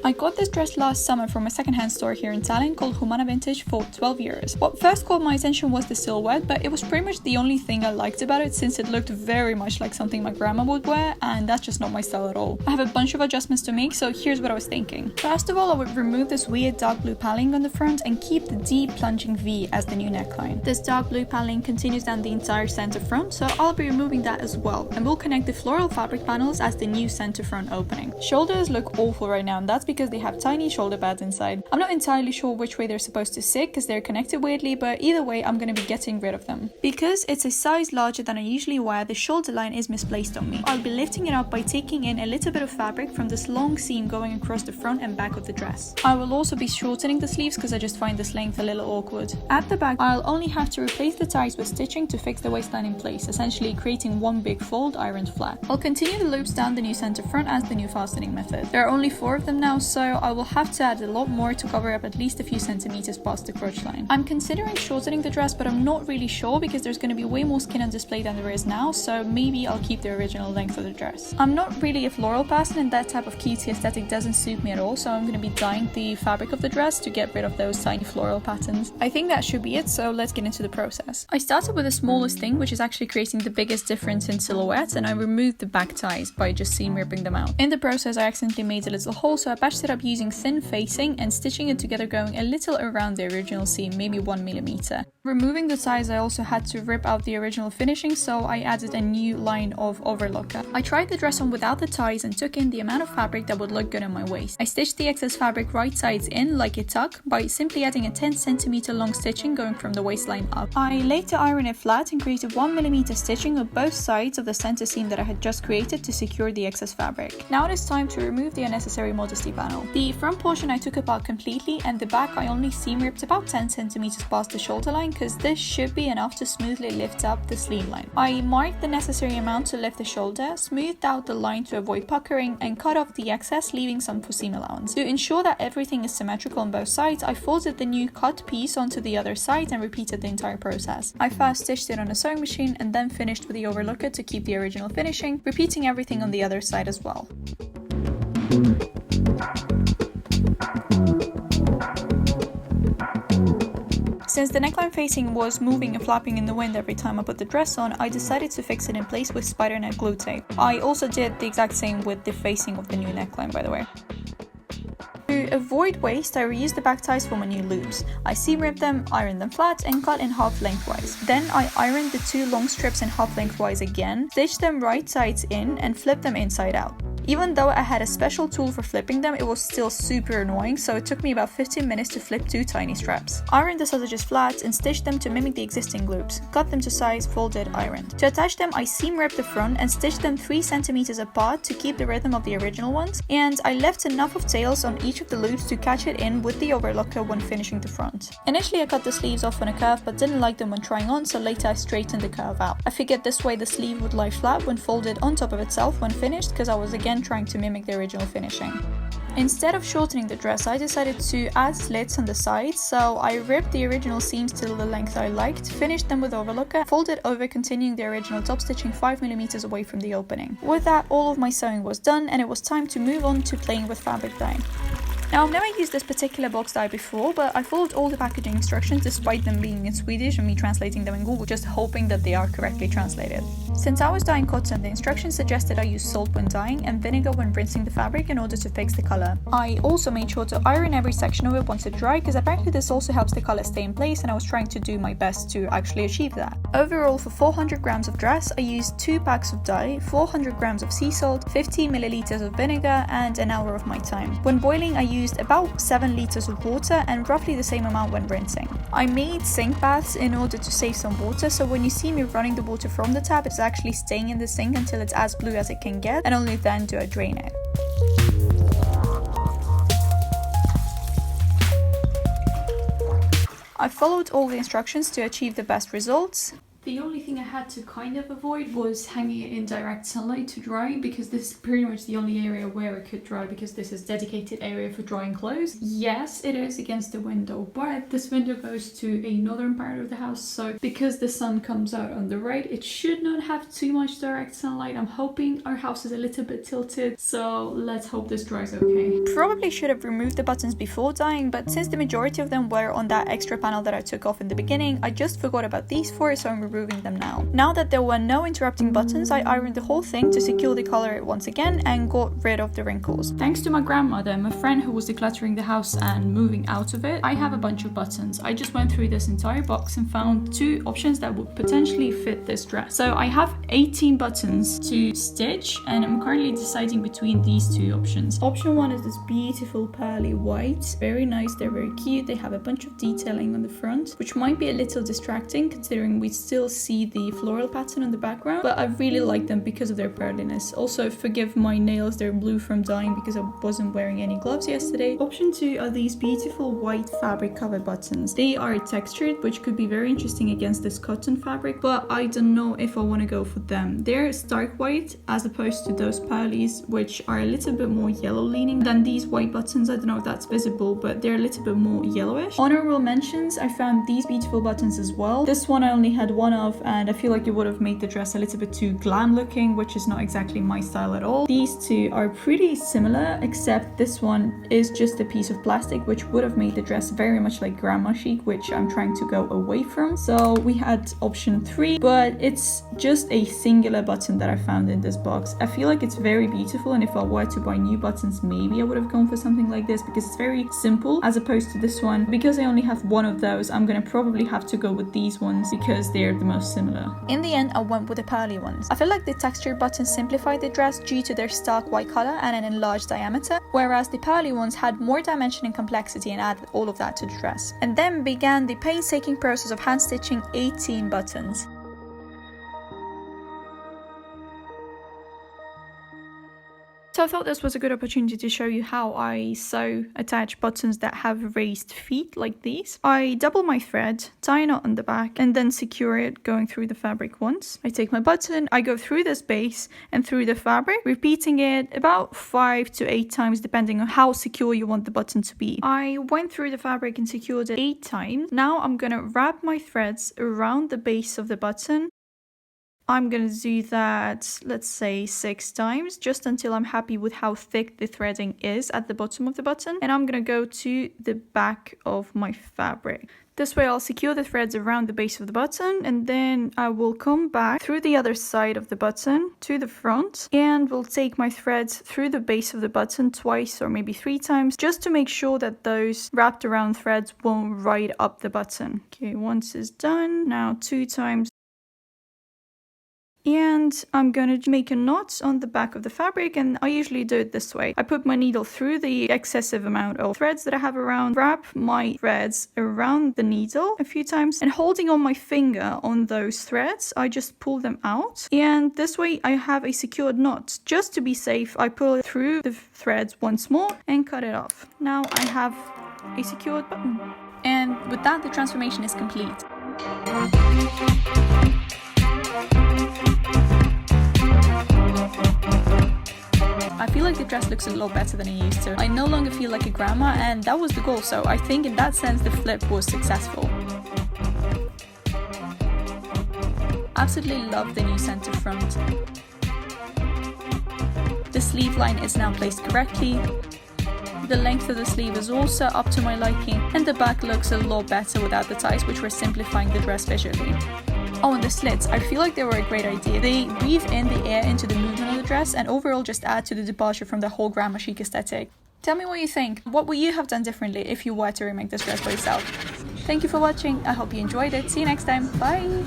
I got this dress last summer from a secondhand store here in Tallinn called Humana Vintage for 12 euros. What first caught my attention was the silhouette, but it was pretty much the only thing I liked about it since it looked very much like something my grandma would wear, and that's just not my style at all. I have a bunch of adjustments to make, so here's what I was thinking. First of all, I would remove this weird dark blue paneling on the front and keep the deep plunging V as the new neckline. This dark blue paneling continues down the entire center front, so I'll be removing that as well, and we'll connect the floral fabric panels as the new center front opening. Shoulders look awful right now, and that's because they have tiny shoulder pads inside. I'm not entirely sure which way they're supposed to sit because they're connected weirdly, but either way I'm going to be getting rid of them. Because it's a size larger than I usually wear, the shoulder line is misplaced on me. I'll be lifting it up by taking in a little bit of fabric from this long seam going across the front and back of the dress. I will also be shortening the sleeves because I just find this length a little awkward. At the back, I'll only have to replace the ties with stitching to fix the waistline in place, essentially creating one big fold ironed flat. I'll continue the loops down the new center front as the new fastening method. There are only 4 of them now, so I will have to add a lot more to cover up at least a few centimeters past the crotch line. I'm considering shortening the dress, but I'm not really sure because there's going to be way more skin on display than there is now, so maybe I'll keep the original length of the dress. I'm not really a floral person and that type of cutesy aesthetic doesn't suit me at all, so I'm going to be dyeing the fabric of the dress to get rid of those tiny floral patterns. I think that should be it, so let's get into the process. I started with the smallest thing, which is actually creating the biggest difference in silhouette, and I removed the back ties by just seam ripping them out. In the process, I accidentally made a little hole, so I patched it up using thin facing and stitching it together, going a little around the original seam, maybe 1 millimeter. Removing the ties, I also had to rip out the original finishing, so I added a new line of overlocker. I tried the dress on without the ties and took in the amount of fabric that would look good on my waist. I stitched the excess fabric right sides in like a tuck by simply adding a 10 centimeter long stitching going from the waistline up. I later ironed it flat and created 1 millimeter stitching on both sides of the center seam that I had just created to secure the excess fabric. Now it is time to remove the unnecessary modesty panel. The front portion I took apart completely, and the back I only seam ripped about 10 centimeters past the shoulder line because this should be enough to smoothly lift up the sleeve line. I marked the necessary amount to lift the shoulder, smoothed out the line to avoid puckering, and cut off the excess, leaving some for seam allowance. To ensure that everything is symmetrical on both sides, I folded the new cut piece onto the other side and repeated the entire process. I first stitched it on a sewing machine and then finished with the overlocker to keep the original finishing, repeating everything on the other side as well. Since the neckline facing was moving and flapping in the wind every time I put the dress on, I decided to fix it in place with spider net glue tape. I also did the exact same with the facing of the new neckline, by the way. To avoid waste, I reused the back ties for my new loops. I seam ripped them, ironed them flat, and cut in half lengthwise. Then I ironed the 2 long strips in half lengthwise again, stitched them right sides in, and flipped them inside out. Even though I had a special tool for flipping them, it was still super annoying, so it took me about 15 minutes to flip 2 tiny straps. Ironed the sausages flat and stitched them to mimic the existing loops. Cut them to size, folded, ironed. To attach them, I seam ripped the front and stitched them 3 centimeters apart to keep the rhythm of the original ones, and I left enough of tails on each of the loops to catch it in with the overlocker when finishing the front. Initially I cut the sleeves off on a curve but didn't like them when trying on, so later I straightened the curve out. I figured this way the sleeve would lie flat when folded on top of itself when finished, because I was again trying to mimic the original finishing. Instead of shortening the dress, I decided to add slits on the sides, so I ripped the original seams to the length I liked, finished them with overlocker, folded over, continuing the original top stitching 5mm away from the opening. With that, all of my sewing was done and it was time to move on to playing with fabric dyeing. Now, I've never used this particular box dye before, but I followed all the packaging instructions despite them being in Swedish and me translating them in Google, just hoping that they are correctly translated. Since I was dyeing cotton, the instructions suggested I use salt when dyeing and vinegar when rinsing the fabric in order to fix the color. I also made sure to iron every section of it once it dried, because apparently this also helps the color stay in place, and I was trying to do my best to actually achieve that. Overall, for 400 grams of dress, I used 2 packs of dye, 400 grams of sea salt, 50 milliliters of vinegar, and an hour of my time. When boiling, I used about 7 liters of water and roughly the same amount when rinsing. I made sink baths in order to save some water, so when you see me running the water from the tap, it's actually staying in the sink until it's as blue as it can get, and only then do I drain it. I followed all the instructions to achieve the best results. The only thing I had to kind of avoid was hanging it in direct sunlight to dry, because this is pretty much the only area where it could dry, because this is dedicated area for drying clothes. Yes, it is against the window, but this window goes to a northern part of the house, so because the sun comes out on the right, it should not have too much direct sunlight. I'm hoping. Our house is a little bit tilted, so let's hope this dries okay. Probably should have removed the buttons before dyeing, but since the majority of them were on that extra panel that I took off in the beginning, I just forgot about these four, so I'm removing them now. Now that there were no interrupting buttons, I ironed the whole thing to secure the color once again and got rid of the wrinkles. Thanks to my grandmother, my friend who was decluttering the house and moving out of it, I have a bunch of buttons. I just went through this entire box and found two options that would potentially fit this dress. So I have 18 buttons to stitch, and I'm currently deciding between these two options. Option one is this beautiful pearly white. Very nice, they're very cute. They have a bunch of detailing on the front, which might be a little distracting considering we still see the floral pattern in the background, but I really like them because of their pearliness. Also, forgive my nails, they're blue from dyeing because I wasn't wearing any gloves yesterday. Option two are these beautiful white fabric covered buttons. They are textured, which could be very interesting against this cotton fabric, but I don't know if I want to go for them. They're stark white as opposed to those pearlies, which are a little bit more yellow leaning than these white buttons. I don't know if that's visible, but they're a little bit more yellowish. Honorable mentions, I found these beautiful buttons as well. This one I only had one of, and I feel like it would have made the dress a little bit too glam looking, which is not exactly my style at all. These two are pretty similar, except this one is just a piece of plastic, which would have made the dress very much like grandma chic, which I'm trying to go away from. So we had option three, but it's just a singular button that I found in this box. I feel like it's very beautiful, and if I were to buy new buttons, maybe I would have gone for something like this because it's very simple as opposed to this one. Because I only have one of those, I'm gonna probably have to go with these ones because they're the most similar. In the end, I went with the pearly ones. I feel like the textured buttons simplified the dress due to their stark white color and an enlarged diameter, whereas the pearly ones had more dimension and complexity and added all of that to the dress. And then began the painstaking process of hand stitching 18 buttons. So I thought this was a good opportunity to show you how I sew attach buttons that have raised feet like these. I double my thread, tie a knot on the back, and then secure it going through the fabric once. I take my button, I go through this base and through the fabric, repeating it about 5 to 8 times depending on how secure you want the button to be. I went through the fabric and secured it 8 times. Now I'm gonna wrap my threads around the base of the button. I'm going to do that, let's say 6 times, just until I'm happy with how thick the threading is at the bottom of the button. And I'm going to go to the back of my fabric. This way I'll secure the threads around the base of the button, and then I will come back through the other side of the button to the front, and will take my threads through the base of the button twice or maybe 3 times, just to make sure that those wrapped around threads won't ride up the button. Okay, once it's done, now 2 times. And I'm going to make a knot on the back of the fabric, and I usually do it this way. I put my needle through the excessive amount of threads that I have around, wrap my threads around the needle a few times, and holding on my finger on those threads, I just pull them out. And this way I have a secured knot. Just to be safe, I pull it through the threads once more and cut it off. Now I have a secured button. And with that, the transformation is complete. I feel like the dress looks a lot better than it used to. I no longer feel like a grandma, and that was the goal, so I think in that sense the flip was successful. Absolutely love the new center front. The sleeve line is now placed correctly. The length of the sleeve is also up to my liking, and the back looks a lot better without the ties, which were simplifying the dress visually. Oh, and the slits, I feel like they were a great idea. They weave in the air into the movement of the dress and overall just add to the departure from the whole grandma chic aesthetic. Tell me what you think. What would you have done differently if you were to remake this dress by yourself? Thank you for watching. I hope you enjoyed it. See you next time. Bye!